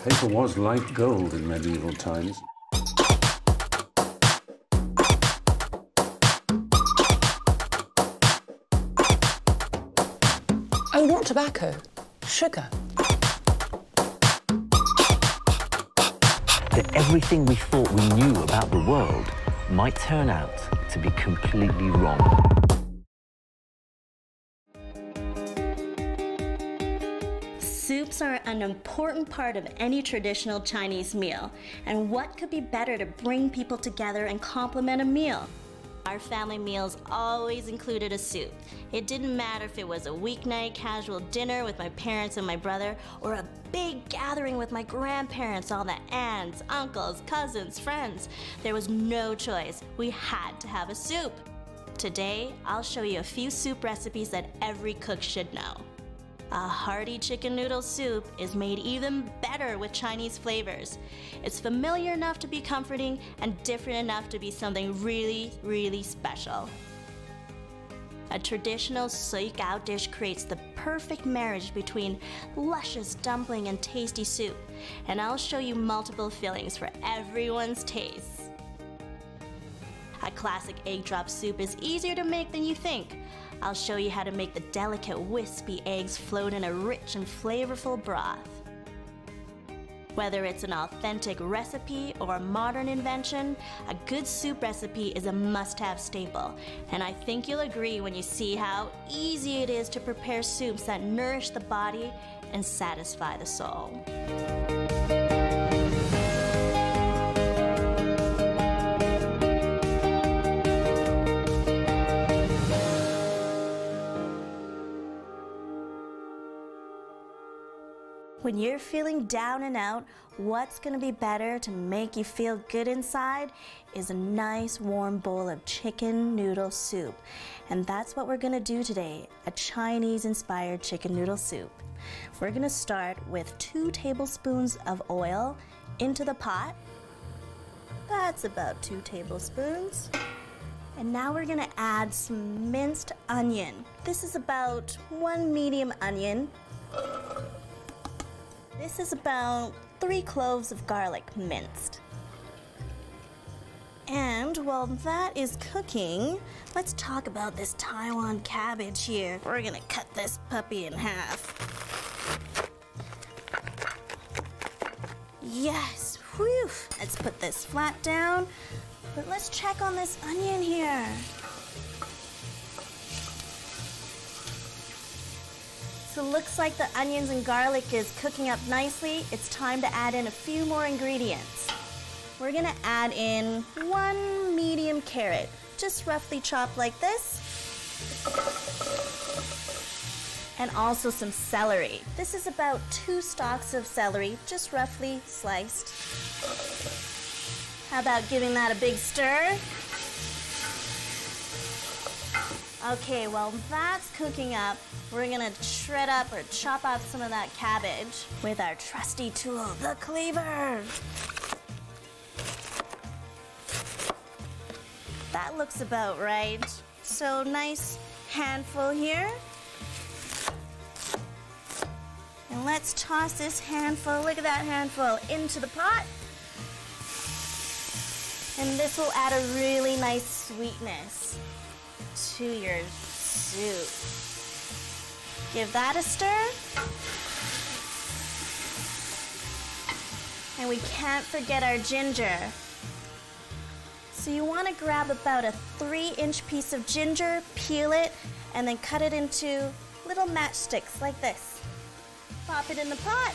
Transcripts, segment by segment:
Paper was light gold in medieval times. Oh, not tobacco, sugar. That everything we thought we knew about the world might turn out to be completely wrong. Soups are an important part of any traditional Chinese meal, and what could be better to bring people together and complement a meal? Our family meals always included a soup. It didn't matter if it was a weeknight casual dinner with my parents and my brother, or a big gathering with my grandparents, all the aunts, uncles, cousins, friends. There was no choice. We had to have a soup. Today, I'll show you a few soup recipes that every cook should know. A hearty chicken noodle soup is made even better with Chinese flavors. It's familiar enough to be comforting and different enough to be something really, really special. A traditional sui gao dish creates the perfect marriage between luscious dumpling and tasty soup, and I'll show you multiple fillings for everyone's taste. A classic egg drop soup is easier to make than you think. I'll show you how to make the delicate wispy eggs float in a rich and flavorful broth. Whether it's an authentic recipe or a modern invention, a good soup recipe is a must-have staple. And I think you'll agree when you see how easy it is to prepare soups that nourish the body and satisfy the soul. When you're feeling down and out, what's gonna be better to make you feel good inside is a nice warm bowl of chicken noodle soup. And that's what we're gonna do today, a Chinese-inspired chicken noodle soup. We're gonna start with 2 tablespoons of oil into the pot. That's about 2 tablespoons. And now we're gonna add some minced onion. This is about 1 medium onion. This is about 3 cloves of garlic minced. And while that is cooking, let's talk about this Taiwan cabbage here. We're gonna cut this puppy in half. Yes, whew. Let's put this flat down, but let's check on this onion here. So it looks like the onions and garlic is cooking up nicely. It's time to add in a few more ingredients. We're gonna add in 1 medium carrot, just roughly chopped like this. And also some celery. This is about 2 stalks of celery, just roughly sliced. How about giving that a big stir? Okay, while that's cooking up, we're gonna shred up or chop up some of that cabbage with our trusty tool, the cleaver. That looks about right. So nice handful here. And let's toss this handful, look at that handful, into the pot. And this will add a really nice sweetness to your soup. Give that a stir. And we can't forget our ginger. So you want to grab about a 3-inch piece of ginger, peel it, and then cut it into little matchsticks like this. Pop it in the pot.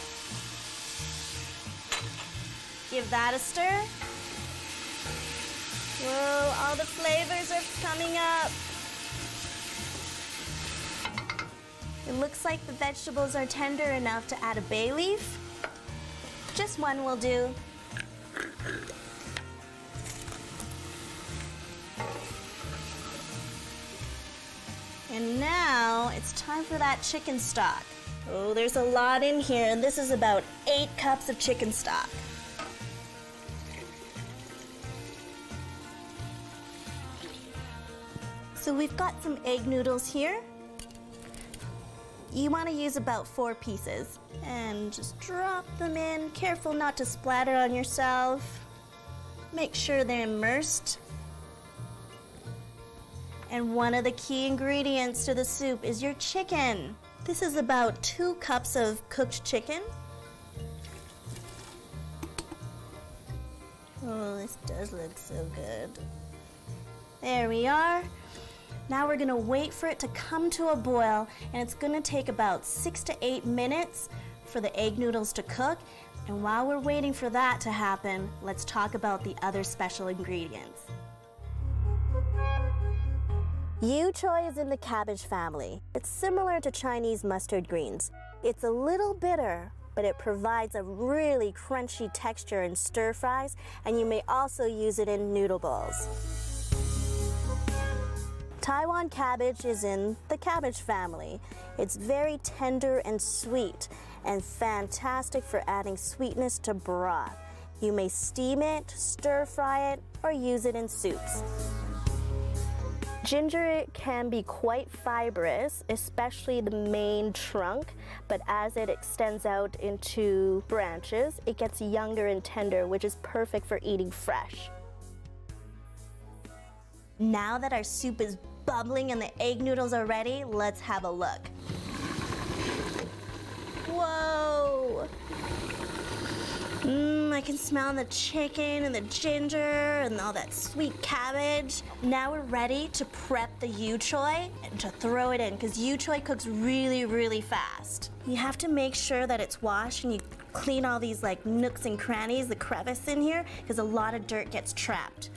Give that a stir. Whoa, all the flavors are coming up. It looks like the vegetables are tender enough to add a bay leaf. Just 1 will do. And now it's time for that chicken stock. Oh, there's a lot in here, and this is about 8 cups of chicken stock. So we've got some egg noodles here. You want to use about 4 pieces. And just drop them in. Careful not to splatter on yourself. Make sure they're immersed. And one of the key ingredients to the soup is your chicken. This is about 2 cups of cooked chicken. Oh, this does look so good. There we are. Now we're gonna wait for it to come to a boil, and it's gonna take about 6 to 8 minutes for the egg noodles to cook. And while we're waiting for that to happen, let's talk about the other special ingredients. Choy is in the cabbage family. It's similar to Chinese mustard greens. It's a little bitter, but it provides a really crunchy texture in stir fries, and you may also use it in noodle bowls. Taiwan cabbage is in the cabbage family. It's very tender and sweet, and fantastic for adding sweetness to broth. You may steam it, stir fry it, or use it in soups. Ginger can be quite fibrous, especially the main trunk, but as it extends out into branches, it gets younger and tender, which is perfect for eating fresh. Now that our soup is bubbling and the egg noodles are ready, let's have a look. Whoa! I can smell the chicken and the ginger and all that sweet cabbage. Now we're ready to prep the Choy and to throw it in, because Choy cooks really, really fast. You have to make sure that it's washed and you clean all these like nooks and crannies, the crevice in here, because a lot of dirt gets trapped.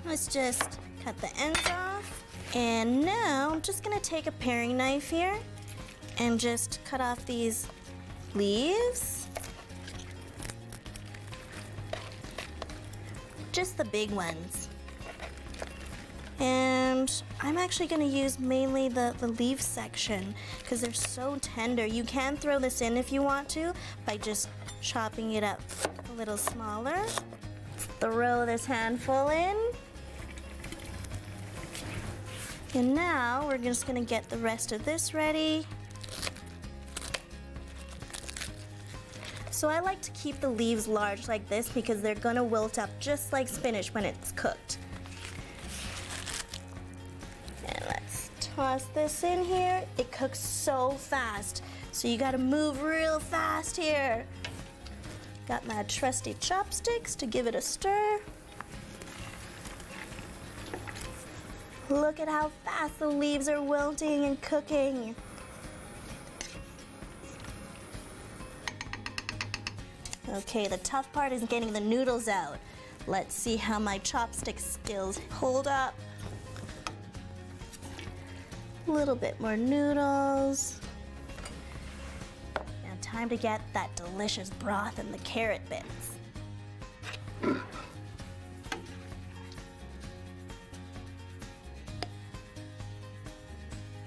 Let's just cut the ends off. And now I'm just gonna take a paring knife here and just cut off these leaves. Just the big ones. And I'm actually gonna use mainly the leaf section because they're so tender. You can throw this in if you want to by just chopping it up a little smaller. Throw this handful in. And now we're just gonna get the rest of this ready. So I like to keep the leaves large like this because they're gonna wilt up just like spinach when it's cooked. And let's toss this in here. It cooks so fast, so you gotta move real fast here. Got my trusty chopsticks to give it a stir. Look at how fast the leaves are wilting and cooking. Okay, the tough part is getting the noodles out. Let's see how my chopstick skills hold up. A little bit more noodles. Now time to get that delicious broth and the carrot bits.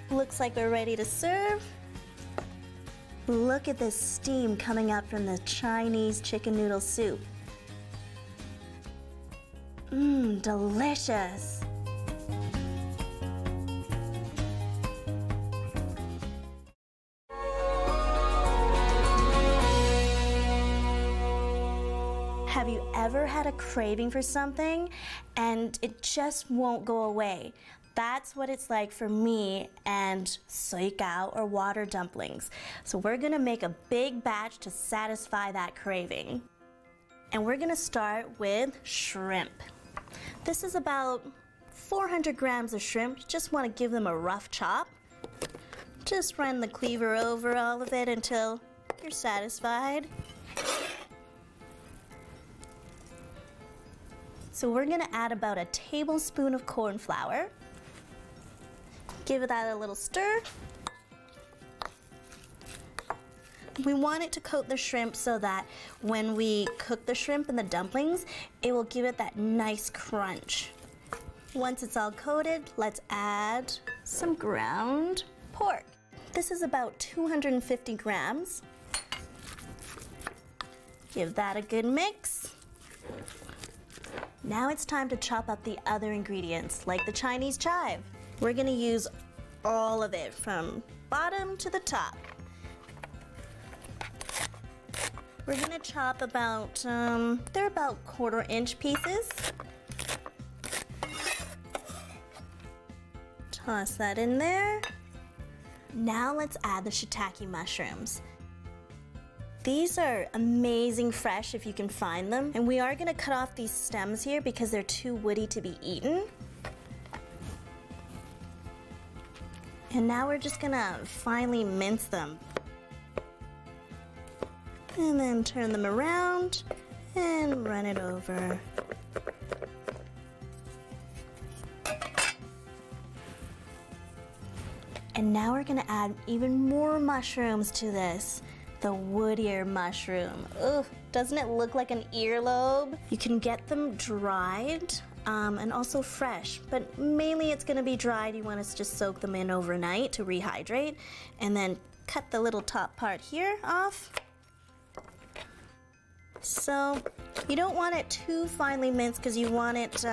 Looks like we're ready to serve. Look at this steam coming up from the Chinese chicken noodle soup. Delicious. Have you ever had a craving for something and it just won't go away? That's what it's like for me and soikao, or water dumplings. So we're gonna make a big batch to satisfy that craving. And we're gonna start with shrimp. This is about 400 grams of shrimp. Just wanna give them a rough chop. Just run the cleaver over all of it until you're satisfied. So we're gonna add about a tablespoon of corn flour. Give that a little stir. We want it to coat the shrimp so that when we cook the shrimp in the dumplings, it will give it that nice crunch. Once it's all coated, let's add some ground pork. This is about 250 grams. Give that a good mix. Now it's time to chop up the other ingredients, like the Chinese chive. We're gonna use all of it from bottom to the top. We're gonna chop about, they're about 1/4 inch pieces. Toss that in there. Now let's add the shiitake mushrooms. These are amazing fresh if you can find them. And we are gonna cut off these stems here because they're too woody to be eaten. And now we're just gonna finely mince them. And then turn them around and run it over. And now we're gonna add even more mushrooms to this. The woodier mushroom. Ugh, doesn't it look like an earlobe? You can get them dried and also fresh, but mainly it's gonna be dried. You wanna just soak them in overnight to rehydrate, and then cut the little top part here off. So you don't want it too finely minced because you want it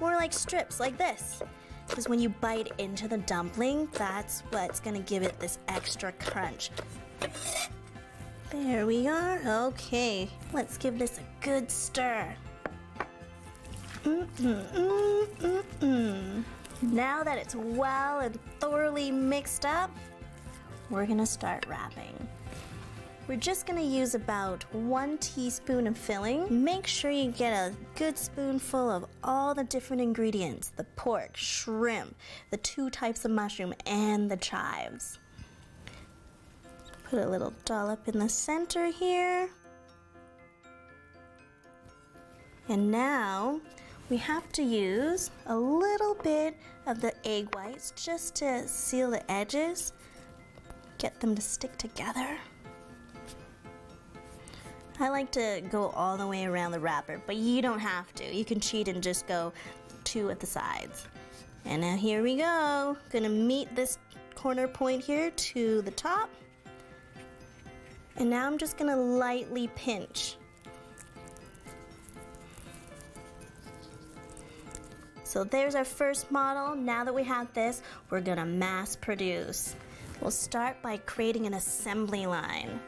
more like strips like this. Because when you bite into the dumpling, that's what's gonna give it this extra crunch. There we are. Okay, let's give this a good stir. Now that it's well and thoroughly mixed up, we're gonna start wrapping. We're just gonna use about 1 teaspoon of filling. Make sure you get a good spoonful of all the different ingredients, the pork, shrimp, the 2 types of mushroom, and the chives. Put a little dollop in the center here. And now we have to use a little bit of the egg whites just to seal the edges, get them to stick together. I like to go all the way around the wrapper, but you don't have to. You can cheat and just go 2 at the sides. And now here we go. Gonna meet this corner point here to the top. And now I'm just gonna lightly pinch. So there's our first model. Now that we have this, we're gonna mass produce. We'll start by creating an assembly line.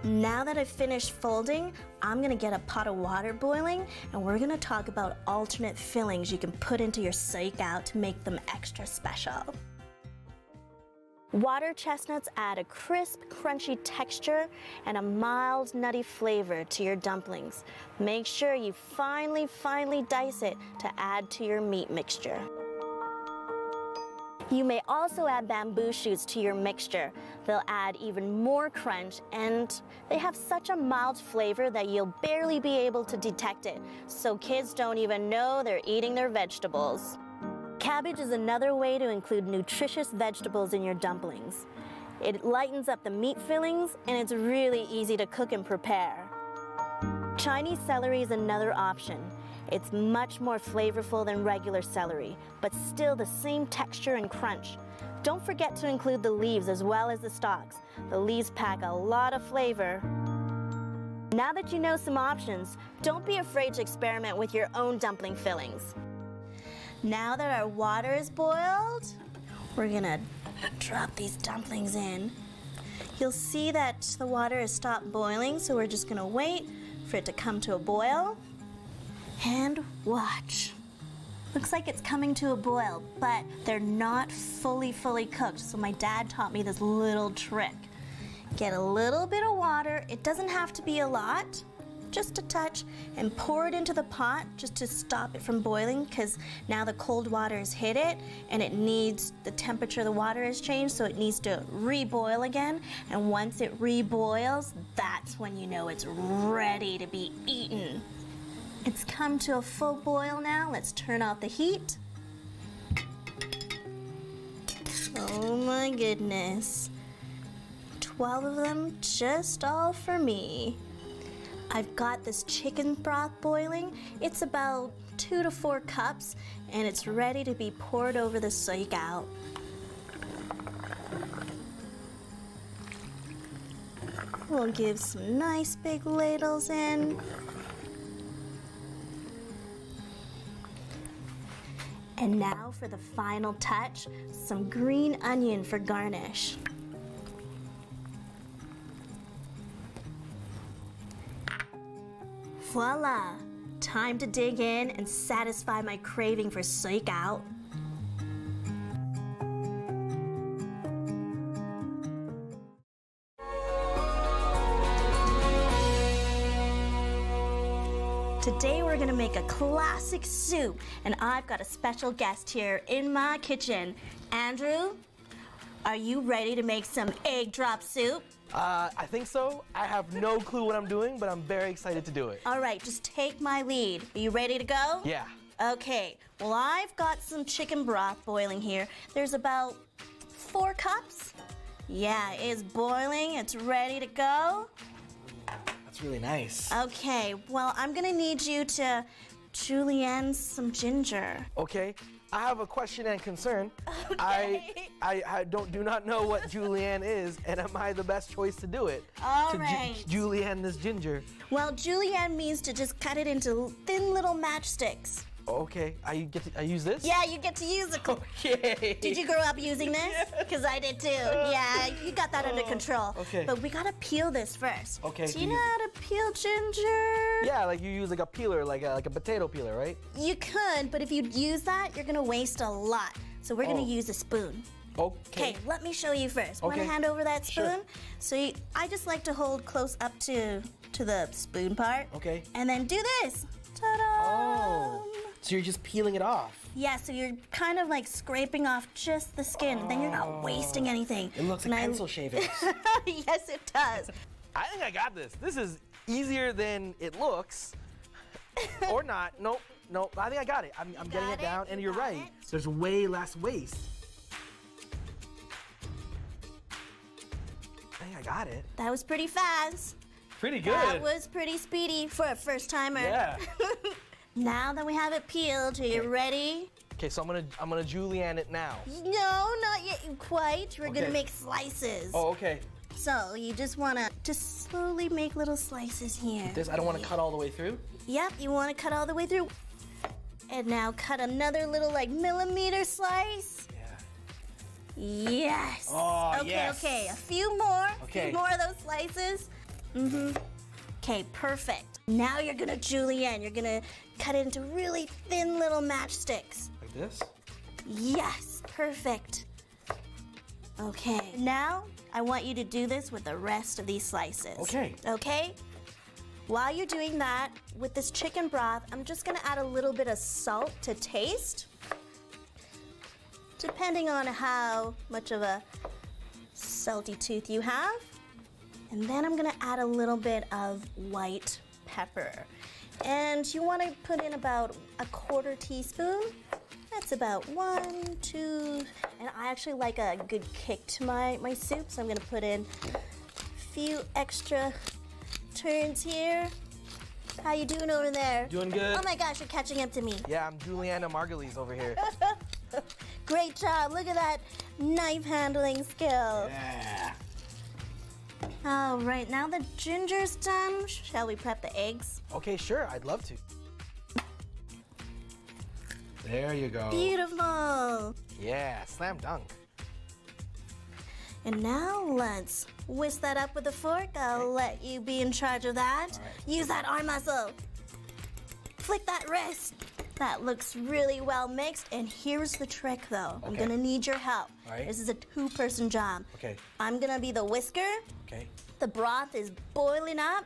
Now that I've finished folding, I'm gonna get a pot of water boiling, and we're gonna talk about alternate fillings you can put into your seigyao to make them extra special. Water chestnuts add a crisp, crunchy texture and a mild, nutty flavor to your dumplings. Make sure you finely dice it to add to your meat mixture. You may also add bamboo shoots to your mixture. They'll add even more crunch, and they have such a mild flavor that you'll barely be able to detect it, so kids don't even know they're eating their vegetables. Cabbage is another way to include nutritious vegetables in your dumplings. It lightens up the meat fillings, and it's really easy to cook and prepare. Chinese celery is another option. It's much more flavorful than regular celery, but still the same texture and crunch. Don't forget to include the leaves as well as the stalks. The leaves pack a lot of flavor. Now that you know some options, don't be afraid to experiment with your own dumpling fillings. Now that our water is boiled, we're gonna drop these dumplings in. You'll see that the water has stopped boiling, so we're just gonna wait for it to come to a boil. And watch. Looks like it's coming to a boil, but they're not fully cooked, so my dad taught me this little trick. Get a little bit of water, it doesn't have to be a lot, just a touch, and pour it into the pot just to stop it from boiling, because now the cold water has hit it and it needs, the temperature of the water has changed, so it needs to reboil again. And once it reboils, that's when you know it's ready to be eaten. It's come to a full boil now. Let's turn off the heat. Oh my goodness. 12 of them, just all for me. I've got this chicken broth boiling. It's about 2 to 4 cups, and it's ready to be poured over the seigyao. We'll give some nice big ladles in. And now for the final touch, some green onion for garnish. Voila! Time to dig in and satisfy my craving for shakeout. Today we're gonna make a classic soup, and I've got a special guest here in my kitchen. Andrew, are you ready to make some egg drop soup? I think so. I have no clue what I'm doing, but I'm very excited to do it. All right, just take my lead. Are you ready to go? Yeah. Okay, well, I've got some chicken broth boiling here. There's about 4 cups. Yeah, it's boiling, it's ready to go. That's really nice. Okay, well, I'm gonna need you to julienne some ginger. Okay. I have a question and concern. Okay. I do not know what julienne is, and am I the best choice to do it? All right. Julienne this ginger. Well, julienne means to just cut it into thin little matchsticks. Okay, I use this? Yeah, you get to use it. Okay. Did you grow up using this? Because I did too. Yeah, you got that under control. Okay. But we gotta peel this first. Okay. Do you know how to peel ginger? Yeah, like you use like a peeler, like a potato peeler, right? You could, but if you use that, you're gonna waste a lot. So we're gonna Oh. use a spoon. Okay. Okay, let me show you first. Okay. Wanna hand over that Sure. spoon? So I just like to hold close up to the spoon part. Okay. And then do this. Ta-da! Oh. So you're just peeling it off. Yeah, so you're kind of like scraping off just the skin, and then you're not wasting anything. It looks like pencil shavings. Yes, it does. I think I got this. This is easier than it looks. Or not. Nope. Nope. I think I got it. I'm getting got it down, it? and You you're got right. it? There's way less waste. I think I got it. That was pretty fast. Pretty good. That was pretty speedy for a first timer. Yeah. Now that we have it peeled, are you ready? Okay, so I'm gonna julienne it now. No, not yet quite. We're gonna Okay. make slices. Oh, okay. So you just wanna just slowly make little slices here. This I don't want to cut all the way through. Yep, you wanna cut all the way through. And now cut another little like millimeter slice. Yeah. Yes. Oh, okay, yes. okay. A few more. Okay. A few more of those slices. Okay, perfect. Now you're gonna julienne. You're gonna cut it into really thin little matchsticks. Like this? Yes, perfect. Okay, now I want you to do this with the rest of these slices. Okay. Okay? While you're doing that, with this chicken broth, I'm just gonna add a little bit of salt to taste, depending on how much of a salty tooth you have. And then I'm gonna add a little bit of white pepper. And you wanna put in about a 1/4 teaspoon. That's about 1, 2, and I actually like a good kick to my soup, so I'm gonna put in a few extra turns here. How you doing over there? Doing good. Oh my gosh, you're catching up to me. Yeah, I'm Juliana Margulies over here. Great job, look at that knife handling skill. Yeah. All right, now the ginger's done, shall we prep the eggs? Okay, sure, I'd love to. There you go. Beautiful. Yeah, slam dunk. And now let's whisk that up with a fork. I'll let you be in charge of that. All right. Use that arm muscle. Flick that wrist. That looks really well mixed. And here's the trick though. I'm Okay. gonna need your help. All right. This is a 2-person job. Okay. I'm gonna be the whisker. Okay. The broth is boiling up.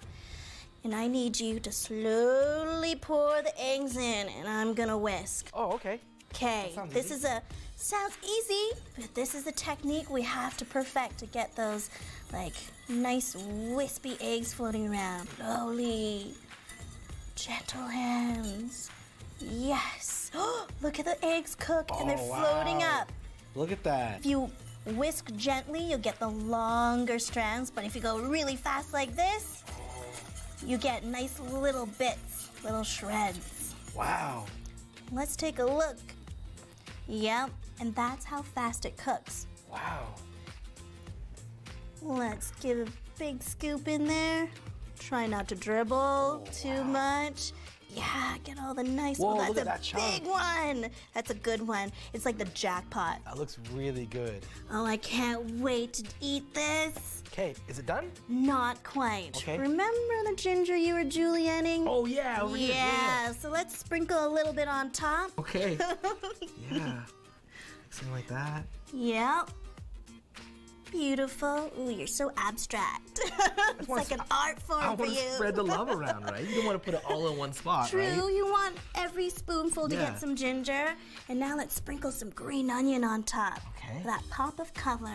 And I need you to slowly pour the eggs in. And I'm gonna whisk. Oh, okay. Okay, sounds this easy. sounds easy, but this is a technique we have to perfect to get those like nice wispy eggs floating around. Slowly, gentle hands. Yes. Look at the eggs cook and they're Oh, floating wow. up. Look at that. If you whisk gently, you'll get the longer strands, but if you go really fast like this, you get nice little bits, little shreds. Wow. Let's take a look. Yep, and that's how fast it cooks. Wow. Let's give big scoop in there. Try not to dribble too much. Yeah, get all the nice. Whoa, that's look at a that chunk. big one. That's a good one. It's like the jackpot. That looks really good. Oh, I can't wait to eat this. Okay, is it done? Not quite. Okay. Remember the ginger you were julienning? Oh yeah, over here. Yeah, so let's sprinkle a little bit on top. Okay. Yeah. Something like that. Yep. Beautiful. Ooh, you're so abstract. It's like an art form I for want you. to spread the love around, right? You don't want to put it all in one spot, True, right? you want every spoonful to Yeah. get some ginger. And now let's sprinkle some green onion on top. Okay. For that pop of color.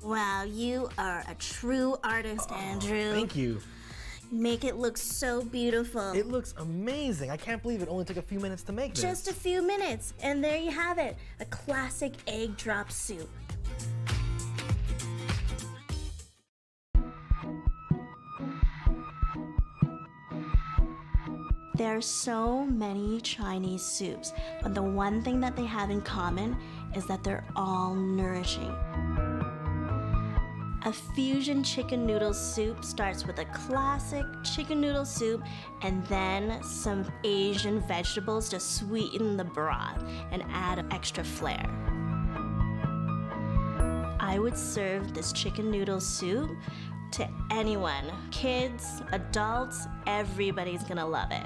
Wow, you are a true artist, Andrew. Thank you. Make it look so beautiful. It looks amazing. I can't believe it only took a few minutes to make this. Just a few minutes, and there you have it, a classic egg drop soup. There are so many Chinese soups, but the one thing that they have in common is that they're all nourishing. A fusion chicken noodle soup starts with a classic chicken noodle soup and then some Asian vegetables to sweeten the broth and add extra flair. I would serve this chicken noodle soup to anyone, kids, adults, everybody's gonna love it.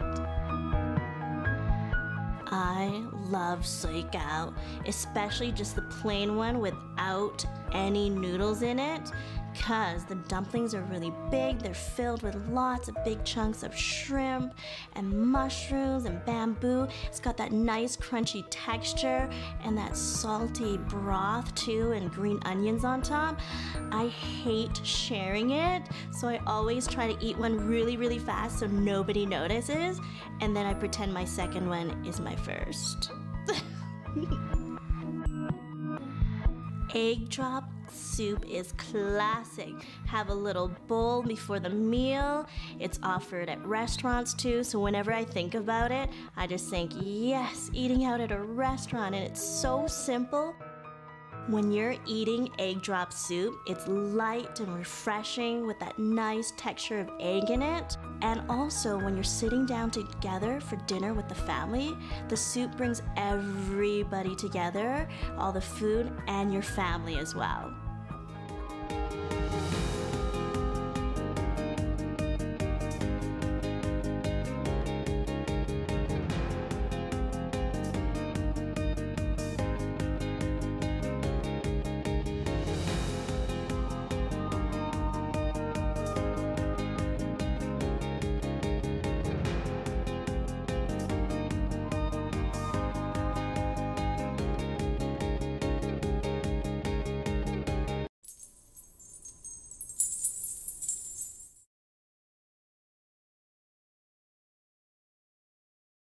I love soy gao, especially just the plain one without any noodles in it, because the dumplings are really big. They're filled with lots of big chunks of shrimp and mushrooms and bamboo. It's got that nice crunchy texture and that salty broth too, and green onions on top. I hate sharing it, so I always try to eat one really, really fast so nobody notices, and then I pretend my second one is my first. Egg drop soup is classic. Have a little bowl before the meal. It's offered at restaurants too, so whenever I think about it, I just think, yes, eating out at a restaurant, and it's so simple. When you're eating egg drop soup, it's light and refreshing with that nice texture of egg in it. And also, when you're sitting down together for dinner with the family, the soup brings everybody together, all the food and your family as well.